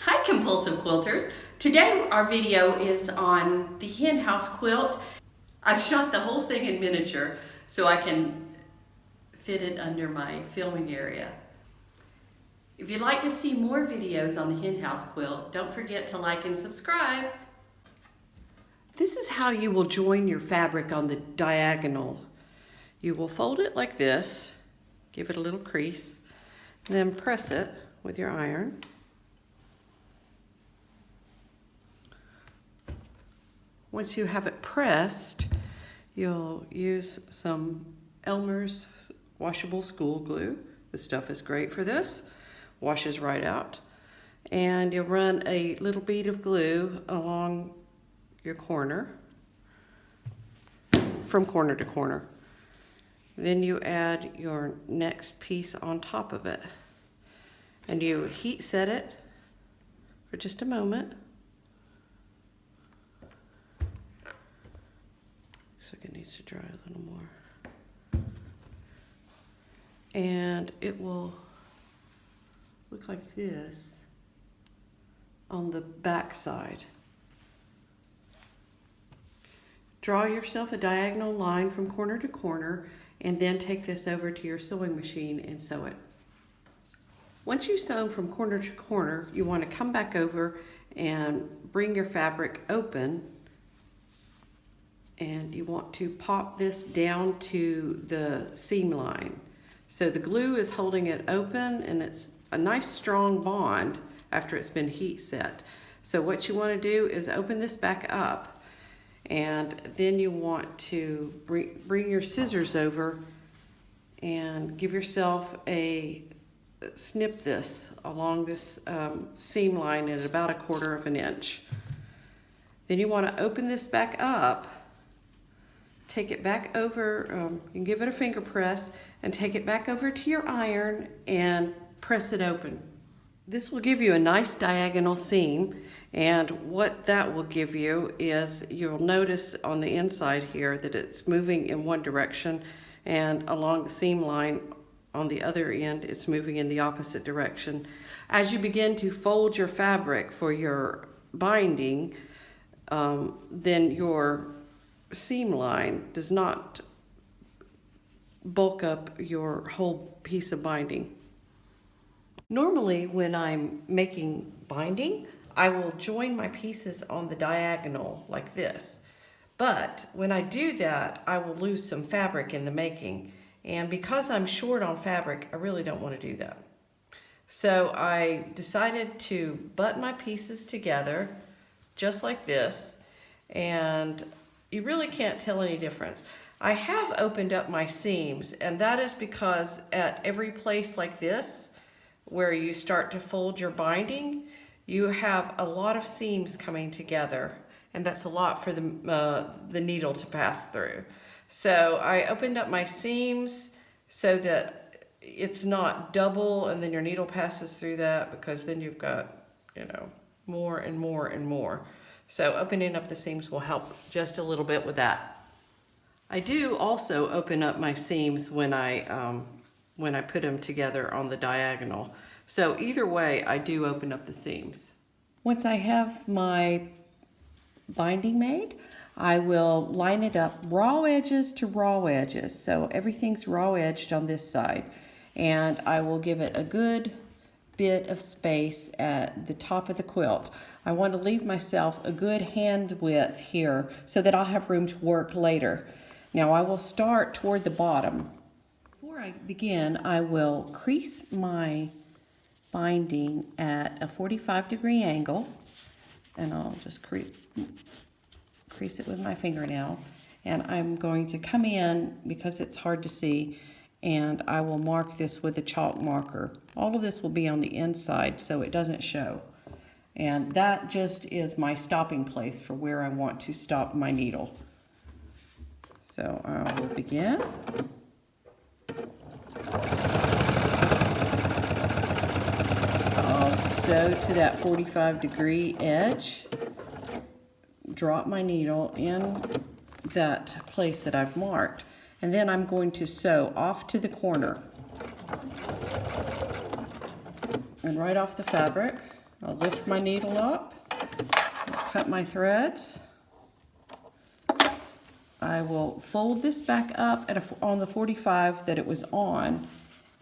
Hi compulsive quilters. Today our video is on the hen house quilt. I've shot the whole thing in miniature so I can fit it under my filming area. If you'd like to see more videos on the hen house quilt, don't forget to like and subscribe. This is how you will join your fabric on the diagonal. You will fold it like this, give it a little crease, then press it with your iron. Once you have it pressed, you'll use some Elmer's washable school glue. This stuff is great for this, washes right out. And you'll run a little bead of glue along your corner, from corner to corner. Then you add your next piece on top of it. And you heat set it for just a moment. Looks like it needs to dry a little more. And it will look like this on the back side. Draw yourself a diagonal line from corner to corner and then take this over to your sewing machine and sew it. Once you've sewn from corner to corner, you want to come back over and bring your fabric open, and you want to pop this down to the seam line. So the glue is holding it open and it's a nice strong bond after it's been heat set. So what you want to do is open this back up, and then you want to bring your scissors over and give yourself a snip this along this seam line at about 1/4 of an inch. Then you want to open this back up, take it back over, you can give it a finger press and take it back over to your iron and press it open. This will give you a nice diagonal seam, and what that will give you is you'll notice on the inside here that it's moving in one direction, and along the seam line on the other end it's moving in the opposite direction. As you begin to fold your fabric for your binding, then your seam line does not bulk up your whole piece of binding. Normally when I'm making binding, I will join my pieces on the diagonal like this. But when I do that, I will lose some fabric in the making. And because I'm short on fabric, I really don't want to do that. So I decided to butt my pieces together just like this, and you really can't tell any difference. I have opened up my seams, and that is because at every place like this, where you start to fold your binding, you have a lot of seams coming together, and that's a lot for the needle to pass through. So I opened up my seams so that it's not double and then your needle passes through that, because then you've got, more and more and more. So opening up the seams will help just a little bit with that. I do also open up my seams when I put them together on the diagonal. So either way, I do open up the seams. Once I have my binding made, I will line it up raw edges to raw edges. So everything's raw edged on this side. And I will give it a good bit of space at the top of the quilt. I want to leave myself a good hand width here so that I'll have room to work later. Now I will start toward the bottom. Before I begin, I will crease my binding at a 45-degree angle, and I'll just crease it with my fingernail, and I'm going to come in because it's hard to see, and I will mark this with a chalk marker. All of this will be on the inside so it doesn't show, and that just is my stopping place for where I want to stop my needle. So I will begin. I'll sew to that 45-degree edge, drop my needle in that place that I've marked, and then I'm going to sew off to the corner and right off the fabric. I'll lift my needle up, cut my threads. I will fold this back up on the 45 that it was on,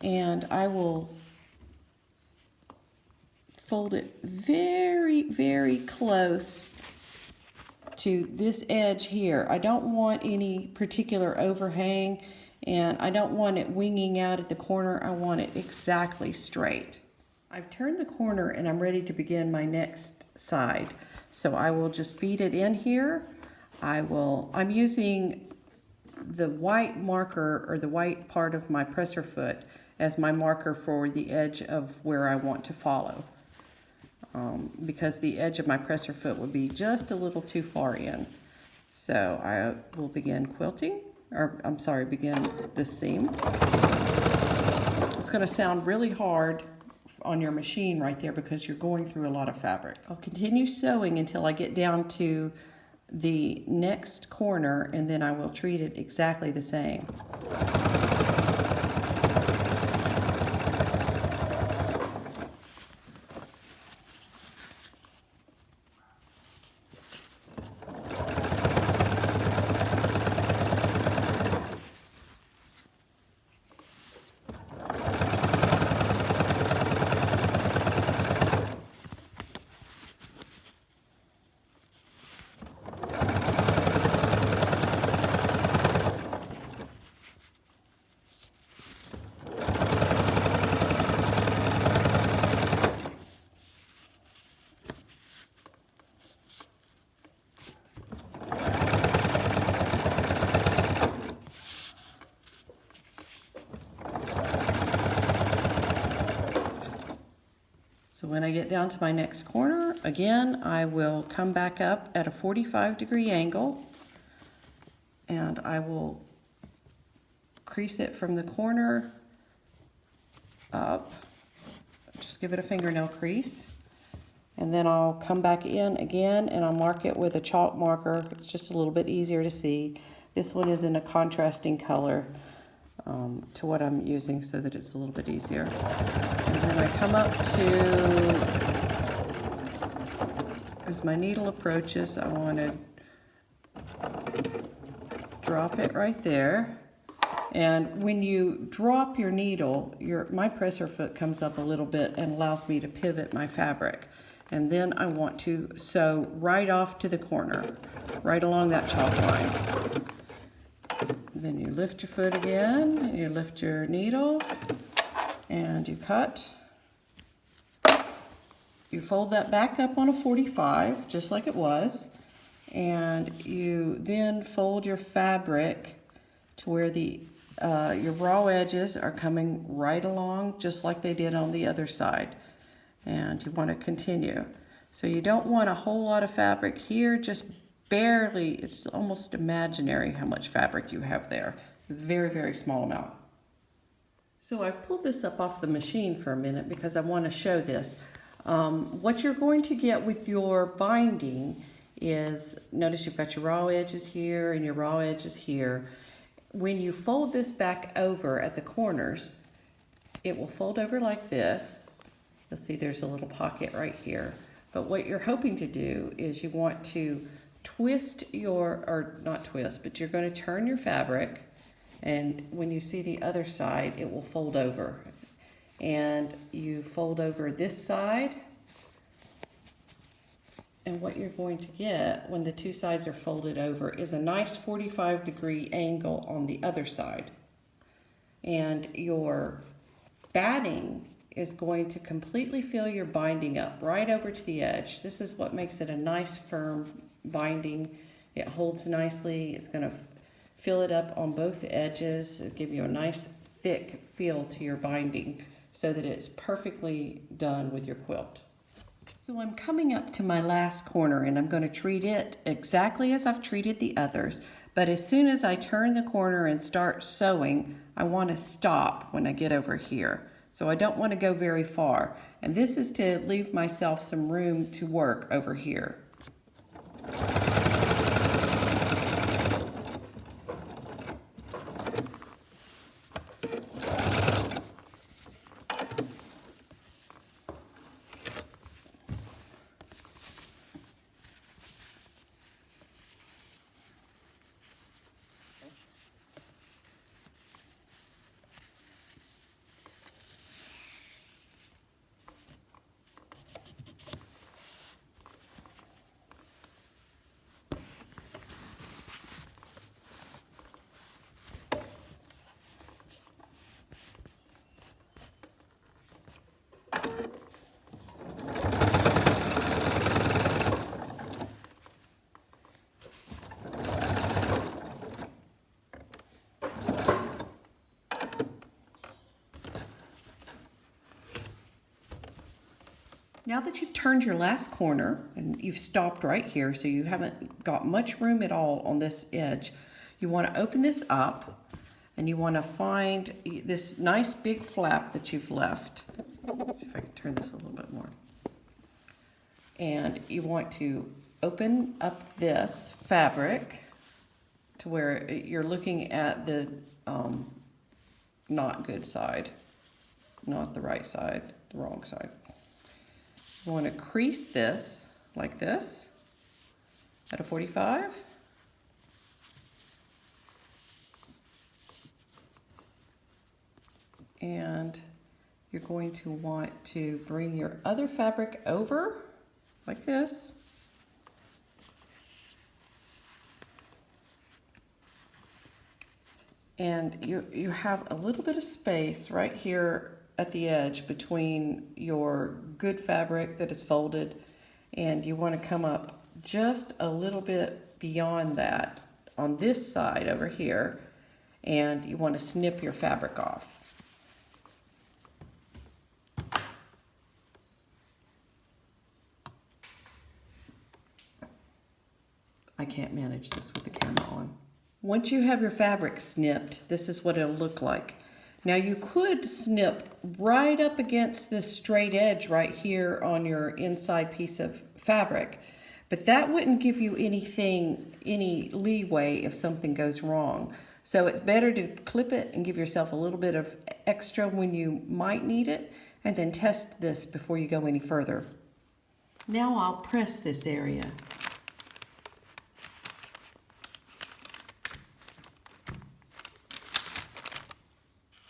and I will fold it very, very close to this edge here. I don't want any particular overhang, and I don't want it winging out at the corner. I want it exactly straight. I've turned the corner and I'm ready to begin my next side. So I will just feed it in here. I'm using the white marker, or the white part of my presser foot, as my marker for the edge of where I want to follow. Because the edge of my presser foot would be just a little too far in. So I will begin quilting, or I'm sorry, begin this seam. It's going to sound really hard on your machine right there because you're going through a lot of fabric. I'll continue sewing until I get down to the next corner, and then I will treat it exactly the same. So when I get down to my next corner, again, I will come back up at a 45-degree angle, and I will crease it from the corner up. Just give it a fingernail crease. And then I'll come back in again and I'll mark it with a chalk marker. It's just a little bit easier to see. This one is in a contrasting color to what I'm using, so that it's a little bit easier. And then I come up to, as my needle approaches, I want to drop it right there. And when you drop your needle, my presser foot comes up a little bit and allows me to pivot my fabric. And then I want to sew right off to the corner, right along that chalk line. Then you lift your foot again, and you lift your needle, and you cut. You fold that back up on a 45, just like it was, and you then fold your fabric to where your raw edges are coming right along, just like they did on the other side. And you want to continue. So you don't want a whole lot of fabric here, just barely. It's almost imaginary how much fabric you have there. It's a very, very small amount. So I pulled this up off the machine for a minute because I want to show this. What you're going to get with your binding is, notice you've got your raw edges here and your raw edges here. When you fold this back over at the corners, it will fold over like this. You'll see there's a little pocket right here. But what you're hoping to do is you want to twist or not twist, but you're going to turn your fabric, and when you see the other side, it will fold over. And you fold over this side, and what you're going to get when the two sides are folded over is a nice 45-degree angle on the other side. And your batting is going to completely fill your binding up right over to the edge. This is what makes it a nice firm binding. It holds nicely. It's going to fill it up on both edges. It'll give you a nice thick feel to your binding so that it's perfectly done with your quilt. So I'm coming up to my last corner, and I'm going to treat it exactly as I've treated the others. But as soon as I turn the corner and start sewing, I want to stop when I get over here. So I don't want to go very far. And this is to leave myself some room to work over here. Now that you've turned your last corner and you've stopped right here, so you haven't got much room at all on this edge, you want to open this up and you want to find this nice big flap that you've left. Let's see if I can turn this a little bit more. And you want to open up this fabric to where you're looking at the not good side, not the right side, the wrong side. You want to crease this like this at a 45. And you're going to want to bring your other fabric over like this. And you have a little bit of space right here at the edge between your good fabric that is folded, and you want to come up just a little bit beyond that on this side over here, and you want to snip your fabric off. I can't manage this with the camera on. Once you have your fabric snipped, this is what it'll look like. Now you could snip right up against this straight edge right here on your inside piece of fabric, but that wouldn't give you any leeway if something goes wrong. So it's better to clip it and give yourself a little bit of extra when you might need it, and then test this before you go any further. Now I'll press this area.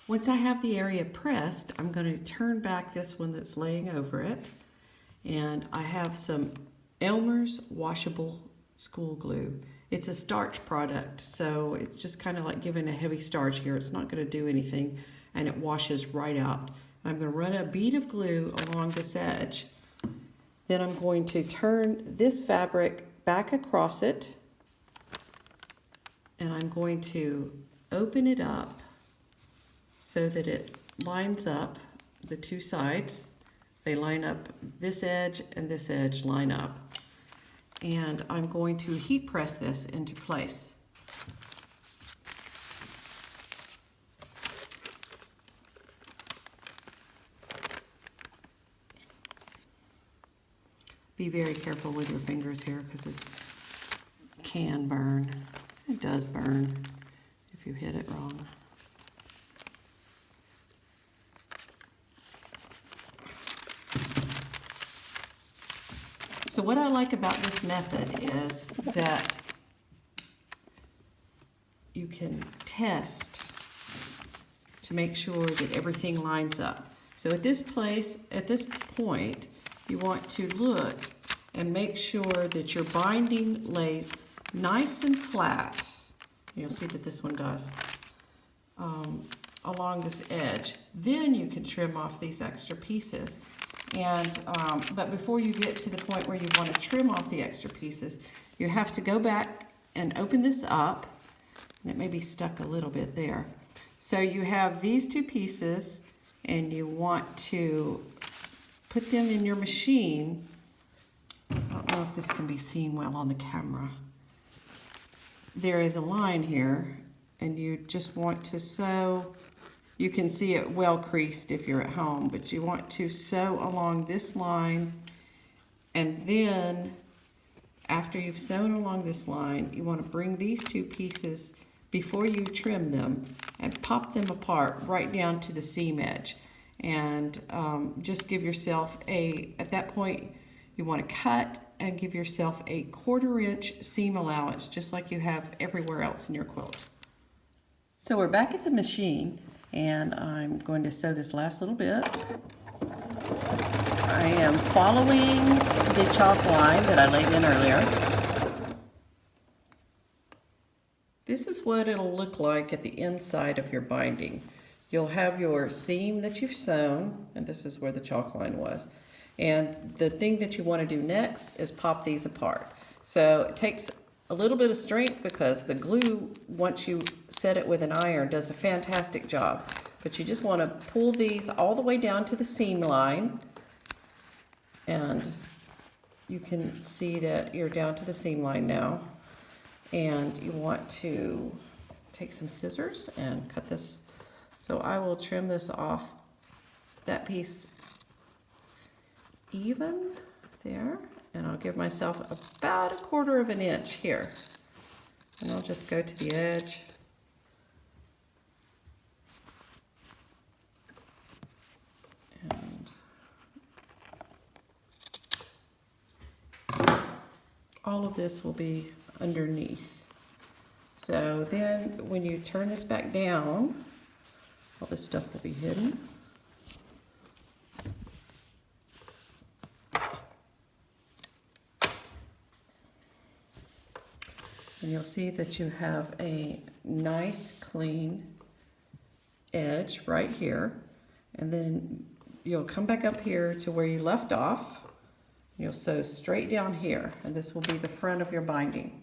Once I have the area pressed, I'm going to turn back this one that's laying over it, and I have some Elmer's washable school glue. It's a starch product, so it's just kind of like giving a heavy starch here. It's not going to do anything, and it washes right out. I'm going to run a bead of glue along this edge. Then I'm going to turn this fabric back across it, and I'm going to open it up so that it lines up the two sides. They line up, this edge and this edge line up. And I'm going to heat press this into place. Be very careful with your fingers here because this can burn. It does burn if you hit it wrong. So what I like about this method is that you can test to make sure that everything lines up. So at this point, you want to look and make sure that your binding lays nice and flat. You'll see that this one does, along this edge. Then you can trim off these extra pieces. And but before you get to the point where you want to trim off the extra pieces, you have to go back and open this up, and it may be stuck a little bit there. So you have these two pieces, and you want to put them in your machine. I don't know if this can be seen well on the camera. There is a line here, and you just want to sew. You can see it well creased if you're at home, but you want to sew along this line, and then after you've sewn along this line, you want to bring these two pieces before you trim them and pop them apart right down to the seam edge. And just give yourself at that point, you want to cut and give yourself a 1/4 inch seam allowance, just like you have everywhere else in your quilt. So we're back at the machine, and I'm going to sew this last little bit. I am following the chalk line that I laid in earlier. This is what it'll look like at the inside of your binding. You'll have your seam that you've sewn, and this is where the chalk line was. And the thing that you want to do next is pop these apart. So it takes a little bit of strength because the glue, once you set it with an iron, does a fantastic job. But you just want to pull these all the way down to the seam line. And you can see that you're down to the seam line now. And you want to take some scissors and cut this. So I will trim this off, that piece even there. And I'll give myself about 1/4 of an inch here. And I'll just go to the edge. And all of this will be underneath. So then when you turn this back down, all this stuff will be hidden. And you'll see that you have a nice clean edge right here. And then you'll come back up here to where you left off. You'll sew straight down here, and this will be the front of your binding.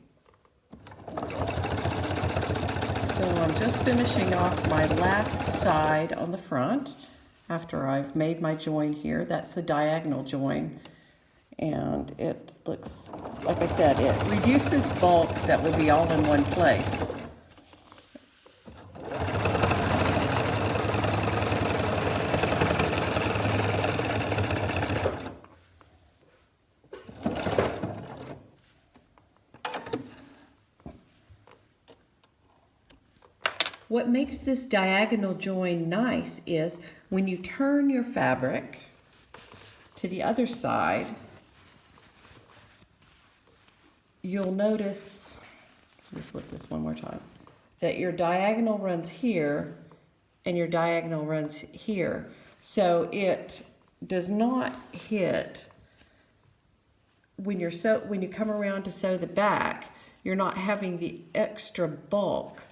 So I'm just finishing off my last side on the front after I've made my join here. That's the diagonal join. And it looks, like I said, it reduces bulk that would be all in one place. What makes this diagonal join nice is when you turn your fabric to the other side, you'll notice, let me flip this one more time, that your diagonal runs here and your diagonal runs here. So it does not hit, when you come around to sew the back, you're not having the extra bulk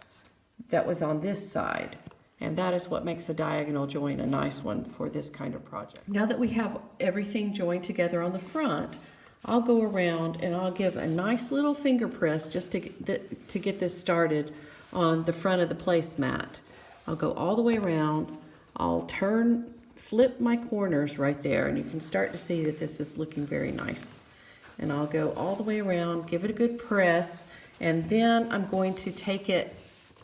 that was on this side. And that is what makes the diagonal join a nice one for this kind of project. Now that we have everything joined together on the front, I'll go around and I'll give a nice little finger press just to get this started on the front of the placemat. I'll go all the way around. I'll flip my corners right there, and you can start to see that this is looking very nice. And I'll go all the way around, give it a good press, and then I'm going to take it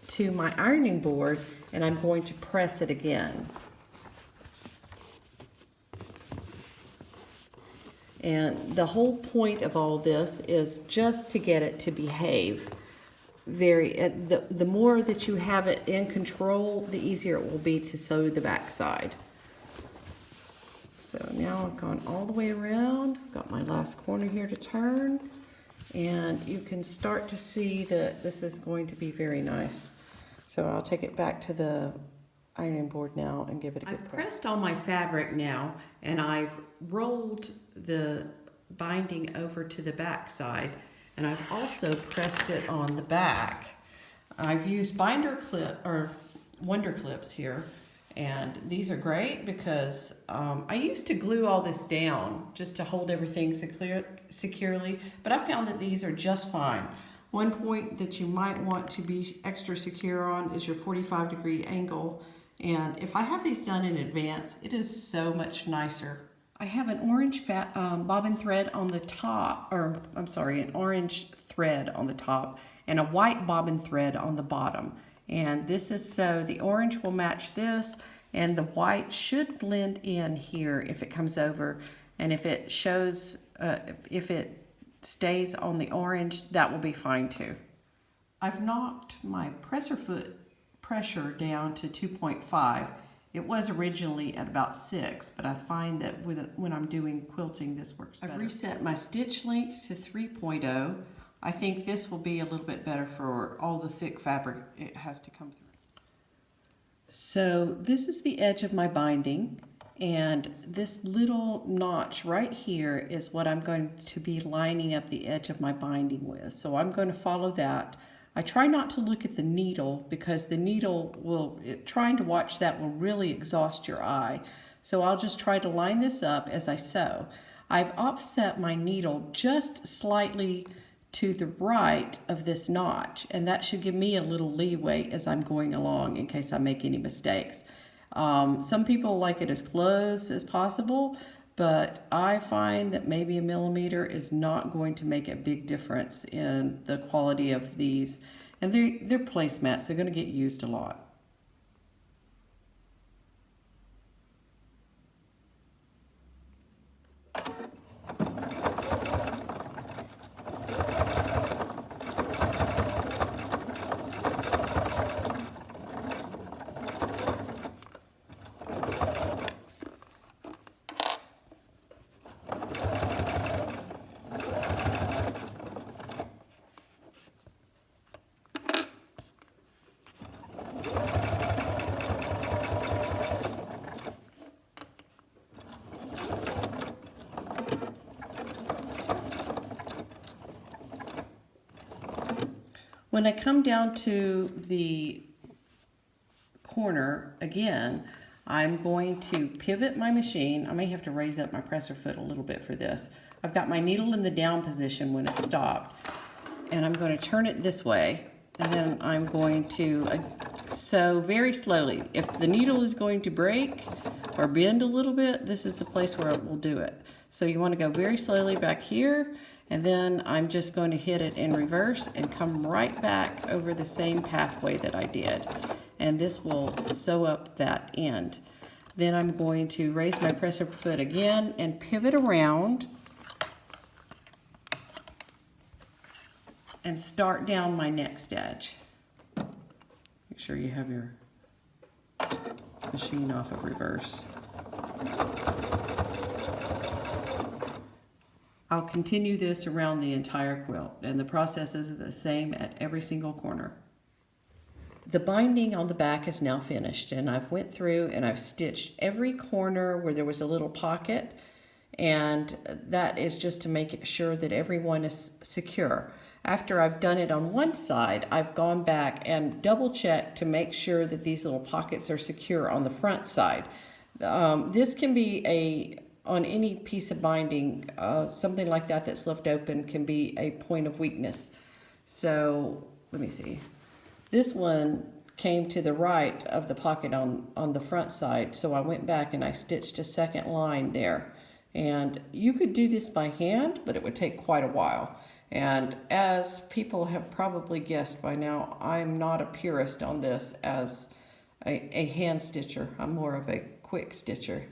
to my ironing board and I'm going to press it again. And the whole point of all this is just to get it to behave. The more that you have it in control, the easier it will be to sew the back side. So now I've gone all the way around, got my last corner here to turn, and you can start to see that this is going to be very nice. So I'll take it back to the ironing board now and give it a good press. I've pressed all my fabric now, and I've rolled the binding over to the back side, and I've also pressed it on the back. I've used binder clip or Wonder Clips here, and these are great because I used to glue all this down just to hold everything securely, but I found that these are just fine. One point that you might want to be extra secure on is your 45-degree angle. And if I have these done in advance, it is so much nicer. I have an orange bobbin thread on the top, or I'm sorry, an orange thread on the top and a white bobbin thread on the bottom. And this is so the orange will match this, and the white should blend in here if it comes over. And if it shows, if it stays on the orange, that will be fine too. I've knocked my presser foot pressure down to 2.5. It was originally at about 6, but I find that when I'm doing quilting, this works better. I've reset my stitch length to 3.0. I think this will be a little bit better for all the thick fabric it has to come through. So this is the edge of my binding, and this little notch right here is what I'm going to be lining up the edge of my binding with. So I'm going to follow that. I try not to look at the needle because the needle trying to watch that will really exhaust your eye. So I'll just try to line this up as I sew. I've offset my needle just slightly to the right of this notch, and that should give me a little leeway as I'm going along in case I make any mistakes. Some people like it as close as possible, but I find that maybe a millimeter is not going to make a big difference in the quality of these. And they're placemats, they're going to get used a lot. When I come down to the corner again, I'm going to pivot my machine. I may have to raise up my presser foot a little bit for this. I've got my needle in the down position when it stopped, and I'm going to turn it this way, and then I'm going to sew very slowly. If the needle is going to break or bend a little bit, this is the place where it will do it. So you want to go very slowly back here, and then I'm just going to hit it in reverse and come right back over the same pathway that I did. And this will sew up that end. Then I'm going to raise my presser foot again and pivot around and start down my next edge. Make sure you have your machine off of reverse. I'll continue this around the entire quilt, and the process is the same at every single corner. The binding on the back is now finished, and I've went through and I've stitched every corner where there was a little pocket, and that is just to make sure that everyone is secure. After I've done it on one side, I've gone back and double checked to make sure that these little pockets are secure on the front side. This can be on any piece of binding, something like that that's left open can be a point of weakness. So let me see. This one came to the right of the pocket on the front side, so I went back and I stitched a second line there. And you could do this by hand, but it would take quite a while. And as people have probably guessed by now, I'm not a purist on this as a hand stitcher. I'm more of a quick stitcher.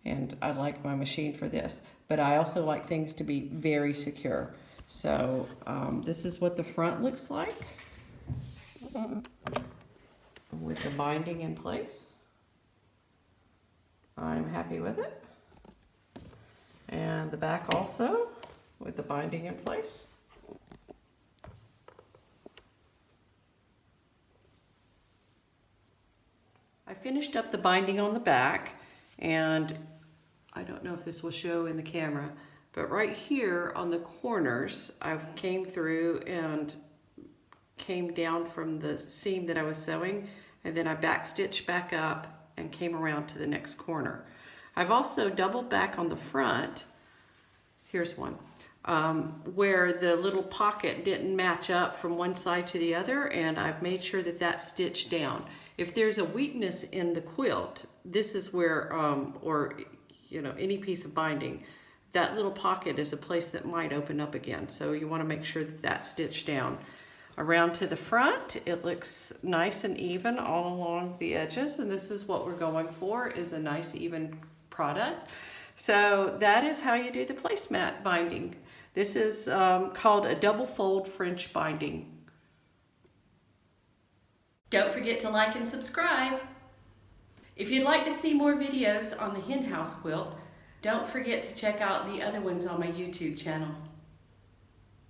And I like my machine for this, but I also like things to be very secure. So this is what the front looks like with the binding in place. I'm happy with it. And the back also with the binding in place. I finished up the binding on the back, and I don't know if this will show in the camera, but right here on the corners, I've came through and came down from the seam that I was sewing, and then I back stitched back up and came around to the next corner. I've also doubled back on the front. Here's one, where the little pocket didn't match up from one side to the other, and I've made sure that that's stitched down. If there's a weakness in the quilt, this is where, or you know, any piece of binding, that little pocket is a place that might open up again. So you want to make sure that that's stitched down. Around to the front, it looks nice and even all along the edges, and this is what we're going for, is a nice even product. So that is how you do the placemat binding. This is called a double fold French binding. Don't forget to like and subscribe. If you'd like to see more videos on the hen house quilt, don't forget to check out the other ones on my YouTube channel.